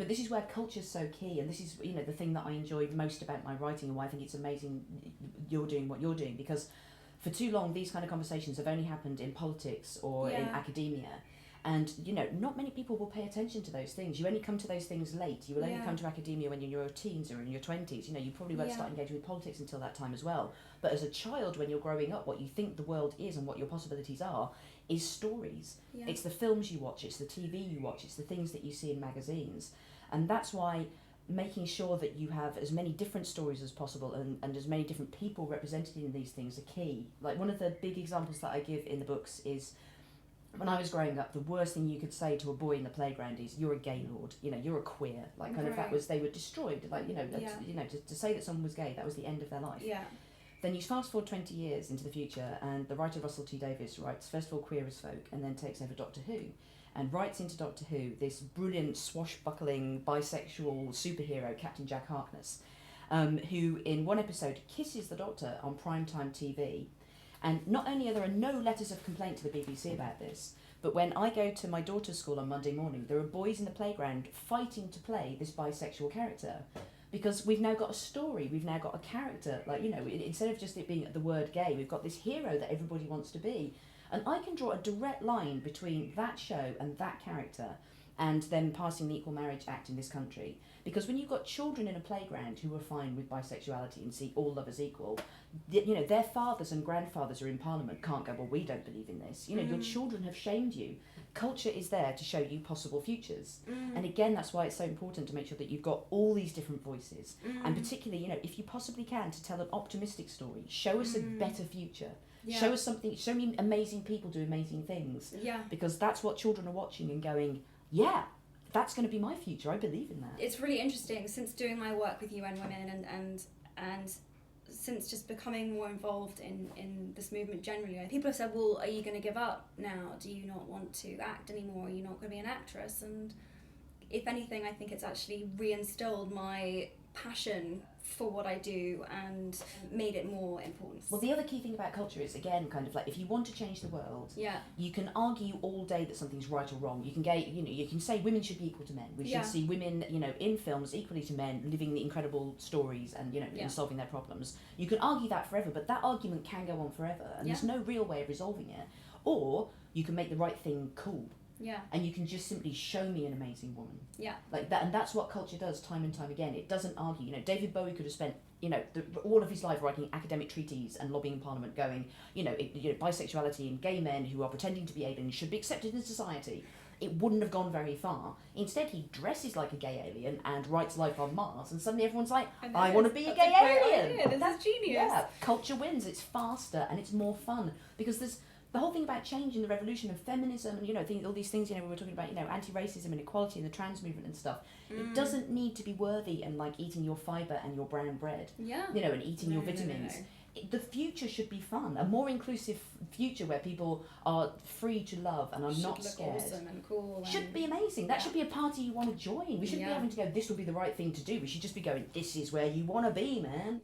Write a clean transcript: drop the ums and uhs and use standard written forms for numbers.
But this is where culture's so key, and this is, you know, the thing that I enjoy most about my writing, and why I think it's amazing you're doing what you're doing, because for too long these kind of conversations have only happened in politics or in academia. And, you know, not many people will pay attention to those things. You only come to those things late. You will only come to academia when you're in your teens or in your 20s. You know, you probably won't start engaging with politics until that time as well. But as a child, when you're growing up, what you think the world is and what your possibilities are is stories. Yeah. It's the films you watch, it's the TV you watch, it's the things that you see in magazines. And that's why making sure that you have as many different stories as possible and as many different people represented in these things are key. Like, one of the big examples that I give in the books is, when I was growing up, the worst thing you could say to a boy in the playground is, "You're a gay lord," you know, "You're a queer," like, kind of, that was, they were destroyed, like, you know, you know, to say that someone was gay, that was the end of their life. Yeah. Then you fast forward 20 years into the future, and the writer Russell T Davies writes, first of all, Queer as Folk, and then takes over Doctor Who, and writes into Doctor Who this brilliant, swashbuckling, bisexual superhero, Captain Jack Harkness, who in one episode kisses the Doctor on primetime TV. And not only are there no letters of complaint to the BBC about this, but when I go to my daughter's school on Monday morning, there are boys in the playground fighting to play this bisexual character. Because we've now got a story, we've now got a character, like, you know, instead of just it being the word gay, we've got this hero that everybody wants to be. And I can draw a direct line between that show and that character, and them passing the Equal Marriage Act in this country. Because when you've got children in a playground who are fine with bisexuality and see all love as equal, you know, their fathers and grandfathers are in Parliament, can't go, "Well, we don't believe in this." You know, your children have shamed you. Culture is there to show you possible futures. And again, that's why it's so important to make sure that you've got all these different voices. And particularly, you know, if you possibly can, to tell an optimistic story. Show us a better future. Yeah. Show us something, show me amazing people do amazing things. Yeah. Because that's what children are watching and going, yeah, that's going to be my future. I believe in that. It's really interesting, since doing my work with UN Women and since just becoming more involved in this movement generally. People have said, "Well, are you going to give up now? Do you not want to act anymore? Are you not going to be an actress?" And if anything, I think it's actually reinstilled my passion for what I do and made it more important. Well, the other key thing about culture is, again, kind of like, if you want to change the world, you can argue all day that something's right or wrong. You can you can say women should be equal to men. We should see women, you know, in films equally to men, living the incredible stories and, you know, and solving their problems. You can argue that forever, but that argument can go on forever, and there's no real way of resolving it. Or you can make the right thing cool. Yeah. And you can just simply show me an amazing woman. Yeah. Like that, and that's what culture does time and time again. It doesn't argue. You know, David Bowie could have spent, you know, all of his life writing academic treatises and lobbying in Parliament, going, you know, bisexuality and gay men who are pretending to be aliens should be accepted in society. It wouldn't have gone very far. Instead, he dresses like a gay alien and writes Life on Mars, and suddenly everyone's like, "I want to be a gay alien." That's genius. Yeah, culture wins. It's faster and it's more fun, because there's the whole thing about change and the revolution of feminism, and, you know, all these things, you know, we were talking about, you know, anti-racism and equality and the trans movement and stuff. It doesn't need to be worthy and like eating your fibre and your brown bread. Yeah. You know, and eating your vitamins. No. The future should be fun, a more inclusive future where people are free to love and are not scared. Awesome and cool. Should be amazing. That should be a party you want to join. We shouldn't be having to go, "This will be the right thing to do." We should just be going, "This is where you want to be, man."